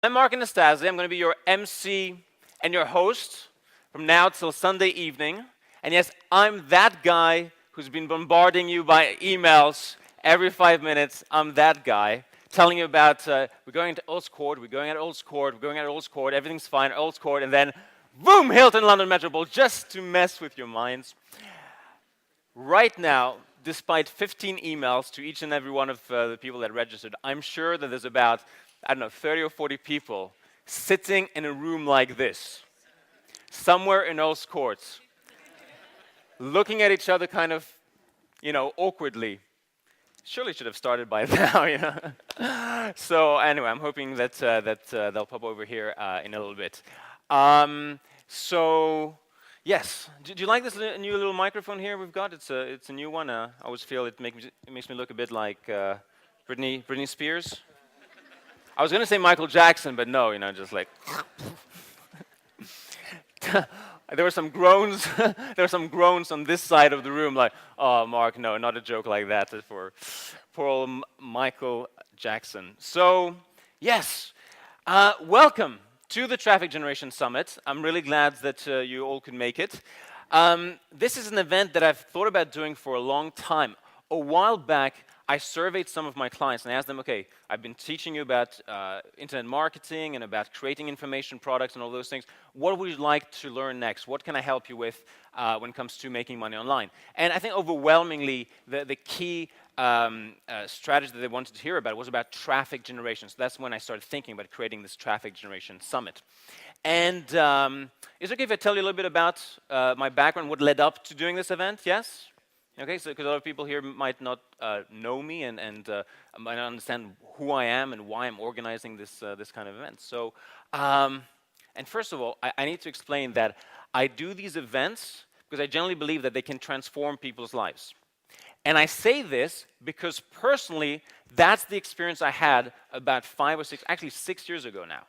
I'm Mark Anastasi. I'm going to be your MC and your host from now till Sunday evening. And yes, I'm that guy who's been bombarding you by emails every 5 minutes. I'm that guy telling you about we're going to Earl's Court, we're going at Earl's Court, we're going at Earl's Court, everything's fine, Earl's Court, and then boom, Hilton London Metropole, just to mess with your minds. Right now, despite 15 emails to each and every one of the people that registered, I'm sure that there's about, 30 or 40 people sitting in a room like this, somewhere in Earl's Court, looking at each other kind of, awkwardly. Surely should have started by now, So anyway, I'm hoping that they'll pop over here in a little bit. Yes, do you like this new little microphone here we've got? It's a new one. I always feel it makes me look a bit like Britney Spears. I was going to say Michael Jackson, but no, just like. There were some groans. There were some groans on this side of the room, like, "Oh, Mark, no, not a joke like that for poor old Michael Jackson." So, yes, welcome to the Traffic Generation Summit. I'm really glad that you all could make it. This is an event that I've thought about doing for a long time. A while back, I surveyed some of my clients and asked them, okay, I've been teaching you about internet marketing and about creating information products and all those things. What would you like to learn next? What can I help you with when it comes to making money online? And I think overwhelmingly, the key strategy that they wanted to hear about was about traffic generation. So that's when I started thinking about creating this Traffic Generation Summit. And is it okay if I tell you a little bit about my background, what led up to doing this event? Yes? Okay, so because a lot of people here might not know me and might not understand who I am and why I'm organizing this kind of event. So, and first of all, I need to explain that I do these events because I generally believe that they can transform people's lives. And I say this because personally, that's the experience I had about 5 or 6, actually 6 years ago now.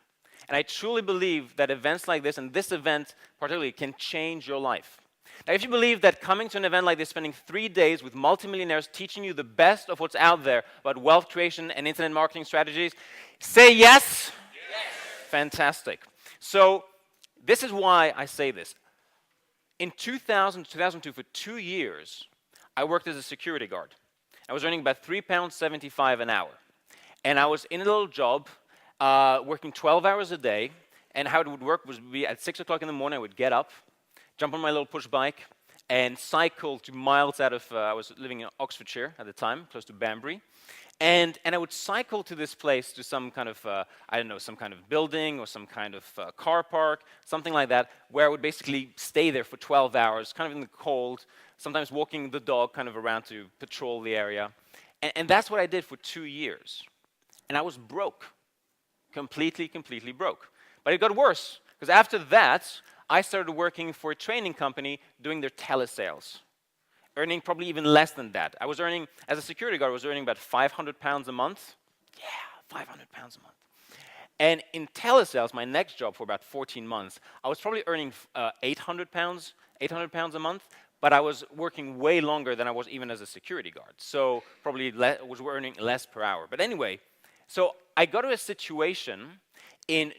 And I truly believe that events like this, and this event particularly, can change your life. Now, if you believe that coming to an event like this, spending 3 days with multimillionaires teaching you the best of what's out there about wealth creation and internet marketing strategies, say yes? Yes. Fantastic. So this is why I say this. In 2000, 2002, for 2 years, I worked as a security guard. I was earning about £3.75 an hour. And I was in a little job, working 12 hours a day. And how it would work was at 6 o'clock in the morning, I would get up, jump on my little push bike, and cycle to miles out of, I was living in Oxfordshire at the time, close to Banbury. And I would cycle to this place, to some kind of, some kind of building or some kind of car park, something like that, where I would basically stay there for 12 hours, kind of in the cold, sometimes walking the dog kind of around to patrol the area. And that's what I did for 2 years. And I was broke, completely broke. But it got worse, because after that, I started working for a training company doing their telesales, earning probably even less than that. I was earning, as a security guard, I was earning about £500 a month. Yeah, £500 a month. And in telesales, my next job for about 14 months, I was probably earning £800 a month, but I was working way longer than I was even as a security guard. So probably was earning less per hour. But anyway, so I got to a situation in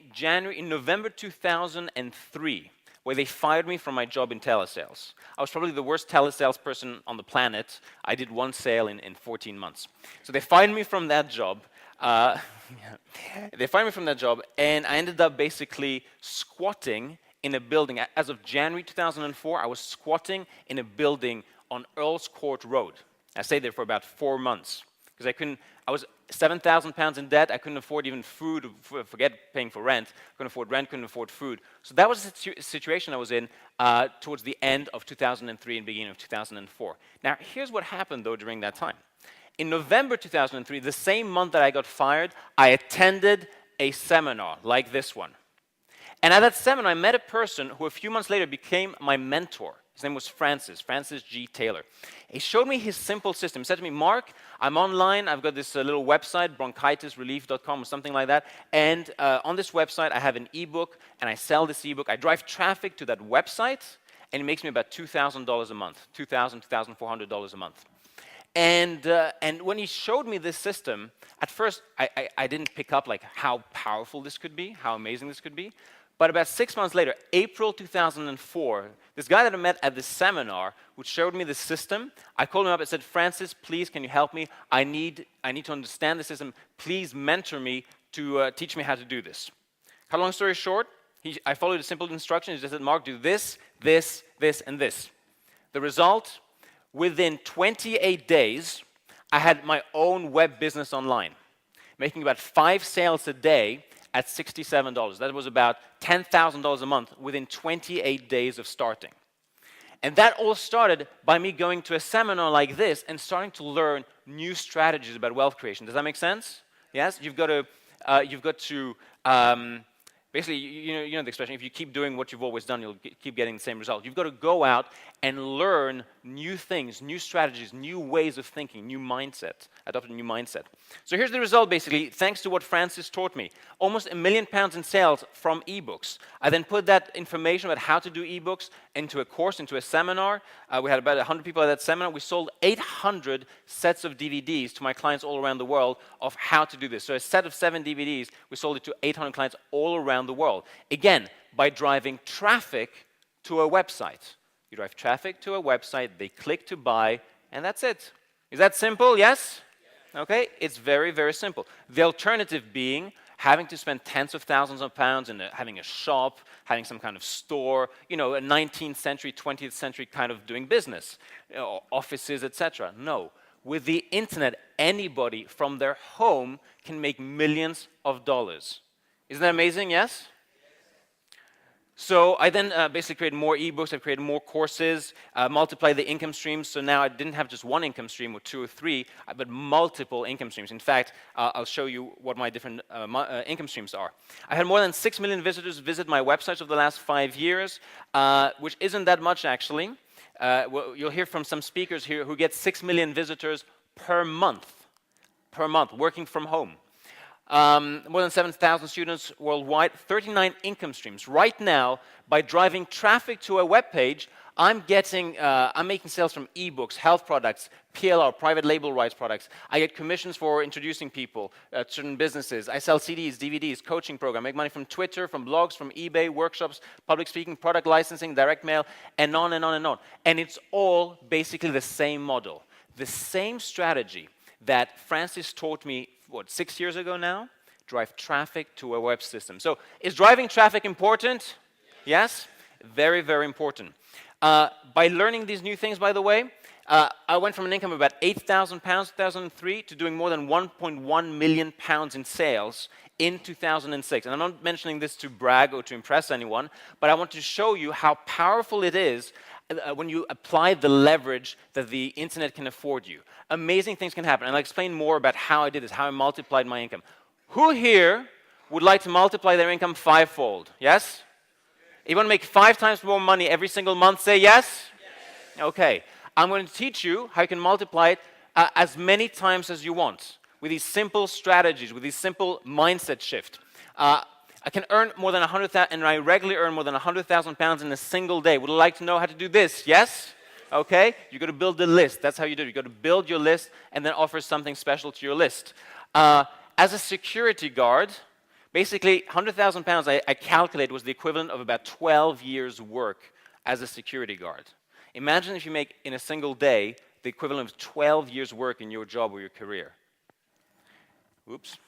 November 2003, where they fired me from my job in telesales. I was probably the worst telesales person on the planet. I did one sale in 14 months. So they fired me from that job. They fired me from that job, and I ended up basically squatting in a building. As of January 2004, I was squatting in a building on Earl's Court Road. I stayed there for about 4 months, because I was £7,000 in debt. I couldn't afford even food, forget paying for rent. Couldn't afford rent, couldn't afford food. So that was the situation I was in towards the end of 2003 and beginning of 2004. Now, here's what happened, though, during that time. In November 2003, the same month that I got fired, I attended a seminar like this one. And at that seminar, I met a person who a few months later became my mentor. His name was Francis G. Taylor. He showed me his simple system. He said to me, Mark, I'm online. I've got this little website, bronchitisrelief.com or something like that. And on this website, I have an ebook, and I sell this ebook. I drive traffic to that website, and it makes me about $2,000 a month, $2,000, $2,400 a month. And when he showed me this system, at first I didn't pick up like how powerful this could be, how amazing this could be. But about 6 months later, April 2004, this guy that I met at this seminar, who showed me this system, I called him up and said, Francis, please, can you help me? I need to understand the system. Please mentor me to teach me how to do this. Cut a long story short, I followed a simple instruction. He just said, Mark, do this, this, this, and this. The result, within 28 days, I had my own web business online, making about 5 sales a day at $67. That was about $10,000 a month within 28 days of starting. And that all started by me going to a seminar like this and starting to learn new strategies about wealth creation. Does that make sense? Yes? You've got to basically, you know the expression, if you keep doing what you've always done, you'll keep getting the same result. You've got to go out and learn new things, new strategies, new ways of thinking, new mindset, adopt a new mindset. So here's the result, basically, thanks to what Francis taught me. Almost £1 million in sales from ebooks. I then put that information about how to do ebooks into a course, into a seminar. We had about 100 people at that seminar. We sold 800 sets of DVDs to my clients all around the world of how to do this. So a set of 7 DVDs, we sold it to 800 clients all around the world. Again, by driving traffic to a website. You drive traffic to a website, they click to buy, and that's it. Is that simple? Yes? Okay, it's very, very simple. The alternative being having to spend tens of thousands of pounds in having a shop, having some kind of store, you know, a 19th century, 20th century kind of doing business, you know, offices, etc. No. With the internet, anybody from their home can make millions of dollars. Isn't that amazing? Yes? So I then basically created more ebooks, I created more courses, multiplied the income streams, so now I didn't have just one income stream or 2 or 3, but multiple income streams. In fact, I'll show you what my different income streams are. I had more than 6 million visitors visit my websites over the last 5 years, which isn't that much actually. Well, you'll hear from some speakers here who get 6 million visitors per month, working from home. More than 7,000 students worldwide, 39 income streams. Right now, by driving traffic to a web page, I'm making sales from ebooks, health products, PLR, private label rights products. I get commissions for introducing people to certain businesses. I sell CDs, DVDs, coaching program. I make money from Twitter, from blogs, from eBay, workshops, public speaking, product licensing, direct mail, and on and on and on. And it's all basically the same model, the same strategy that Francis taught me, 6 years ago now? Drive traffic to a web system. So is driving traffic important? Yes? Very, very important. By learning these new things, by the way, I went from an income of about £8,000 in 2003 to doing more than £1.1 million in sales in 2006. And I'm not mentioning this to brag or to impress anyone, but I want to show you how powerful it is when you apply the leverage that the internet can afford you. Amazing things can happen. And I'll explain more about how I did this, how I multiplied my income. Who here would like to multiply their income 5-fold? Yes? You want to make 5 times more money every single month? Say yes? Yes. Okay. I'm going to teach you how you can multiply it as many times as you want with these simple strategies, with these simple mindset shift. I can earn more than 100,000, and I regularly earn more than 100,000 pounds in a single day. Would you like to know how to do this? Yes? Okay. You've got to build the list. That's how you do it. You've got to build your list and then offer something special to your list. As a security guard, basically 100,000 pounds I calculate was the equivalent of about 12 years' work as a security guard. Imagine if you make in a single day the equivalent of 12 years' work in your job or your career. Oops.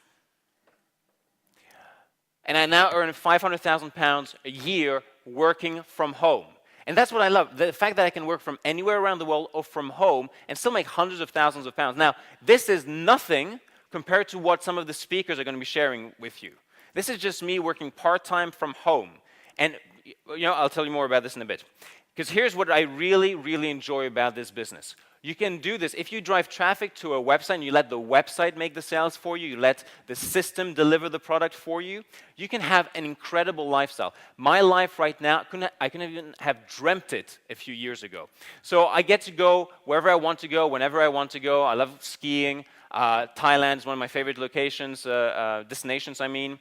And I now earn 500,000 pounds a year working from home. And that's what I love, the fact that I can work from anywhere around the world or from home and still make hundreds of thousands of pounds. Now, this is nothing compared to what some of the speakers are going to be sharing with you. This is just me working part-time from home. And you know, I'll tell you more about this in a bit. Because here's what I really, really enjoy about this business. You can do this if you drive traffic to a website and you let the website make the sales for you, you let the system deliver the product for you, you can have an incredible lifestyle. My life right now, I couldn't even have dreamt it a few years ago. So I get to go wherever I want to go, whenever I want to go. I love skiing. Thailand is one of my favorite locations, destinations, I mean.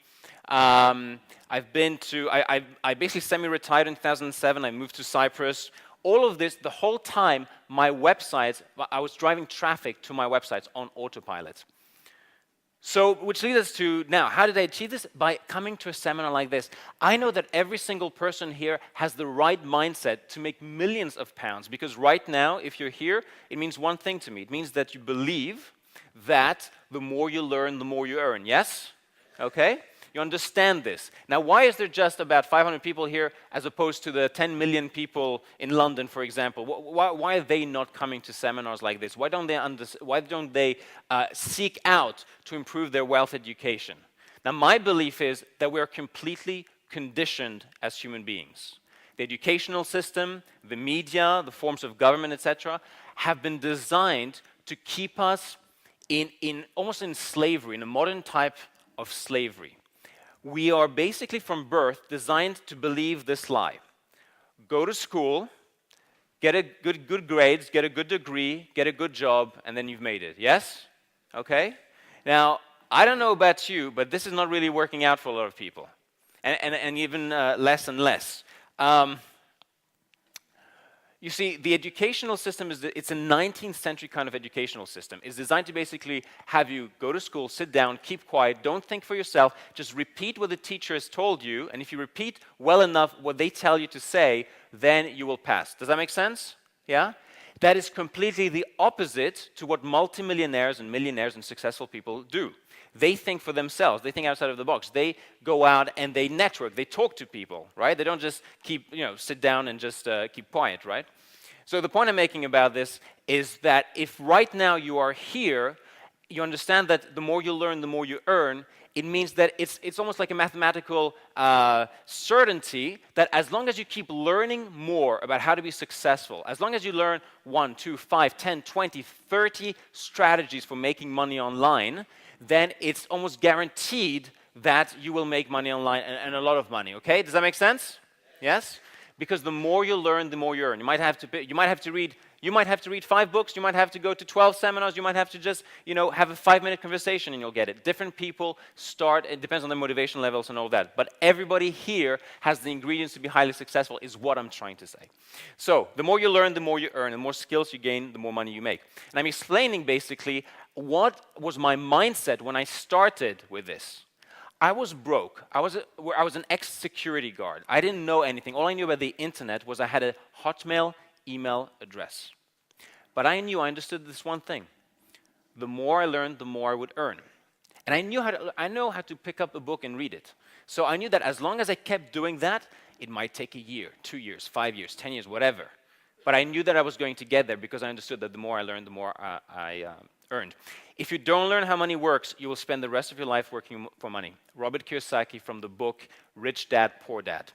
I've been to, I basically semi-retired in 2007. I moved to Cyprus. all of this, the whole time, my websites, I was driving traffic to my websites on autopilot. So, which leads us to now, how did I achieve this? By coming to a seminar like this. I know that every single person here has the right mindset to make millions of pounds, because right now, if you're here, it means one thing to me. It means that you believe that the more you learn, the more you earn. Yes? Okay? You understand this. Now, why is there just about 500 people here as opposed to the 10 million people in London, for example? Why are they not coming to seminars like this? Why don't they seek out to improve their wealth education? Now, my belief is that we are completely conditioned as human beings. The educational system, the media, the forms of government, etc., have been designed to keep us almost in slavery, in a modern type of slavery. We are basically from birth designed to believe this lie. Go to school, get a good grades, get a good degree, get a good job, and then you've made it. Yes? Okay? Now, I don't know about you, but this is not really working out for a lot of people. And even less and less. You see, the educational system it's a 19th century kind of educational system. It's designed to basically have you go to school, sit down, keep quiet, don't think for yourself, just repeat what the teacher has told you, and if you repeat well enough what they tell you to say, then you will pass. Does that make sense? Yeah? That is completely the opposite to what multimillionaires and millionaires and successful people do. They think for themselves. They think outside of the box. They go out and they network. They talk to people, right? They don't just sit down and just keep quiet, right? So the point I'm making about this is that if right now you are here, you understand that the more you learn, the more you earn. It means that it's almost like a mathematical certainty that as long as you keep learning more about how to be successful, as long as you learn 1, 2, 5, 10, 20, 30 strategies for making money online, then it's almost guaranteed that you will make money online and a lot of money, okay? Does that make sense? Yes? Because the more you learn, the more you earn. You might have to read 5 books, you might have to go to 12 seminars, you might have to just, have a 5-minute conversation and you'll get it. Different people start, it depends on their motivation levels and all that. But everybody here has the ingredients to be highly successful, is what I'm trying to say. So, the more you learn, the more you earn, the more skills you gain, the more money you make. And I'm explaining basically what was my mindset when I started with this. I was broke. I was an ex-security guard. I didn't know anything. All I knew about the internet was I had a Hotmail email address. But I understood this one thing. The more I learned, the more I would earn. And I know how to pick up a book and read it. So I knew that as long as I kept doing that, it might take a year, 2 years, 5 years, 10 years, whatever. But I knew that I was going to get there because I understood that the more I learned, the more I earned. If you don't learn how money works, you will spend the rest of your life working for money. Robert Kiyosaki from the book Rich Dad, Poor Dad.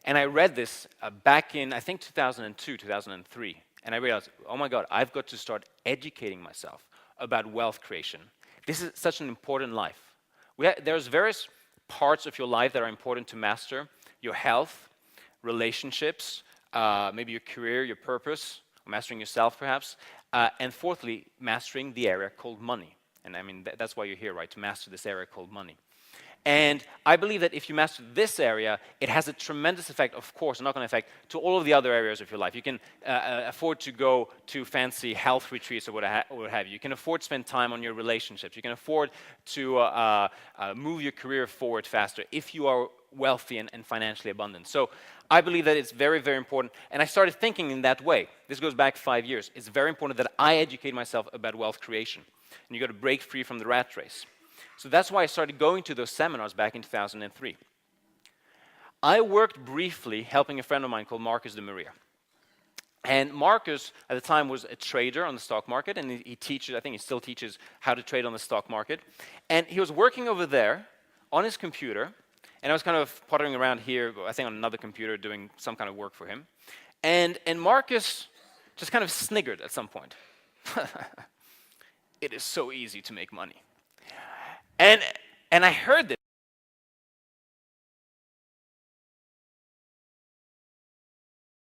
And I read this back in, I think, 2002, 2003. And I realized, oh my God, I've got to start educating myself about wealth creation. This is such an important life. There's various parts of your life that are important to master. Your health, relationships, maybe your career, your purpose, mastering yourself perhaps. And fourthly, mastering the area called money. And I mean, that's why you're here, right? To master this area called money. And I believe that if you master this area, it has a tremendous effect, of course, a knock-on effect to all of the other areas of your life. You can afford to go to fancy health retreats or what have you. You can afford to spend time on your relationships. You can afford to move your career forward faster if you are wealthy and financially abundant. So I believe that it's very, very important. And I started thinking in that way. This goes back 5 years. It's very important that I educate myself about wealth creation. And you've got to break free from the rat race. So that's why I started going to those seminars back in 2003. I worked briefly helping a friend of mine called Marcus de Maria. And Marcus, at the time, was a trader on the stock market, and he teaches, I think he still teaches how to trade on the stock market. And he was working over there on his computer, and I was kind of pottering around here, I think on another computer, doing some kind of work for him. And Marcus just kind of sniggered at some point. It is so easy to make money. And I heard this.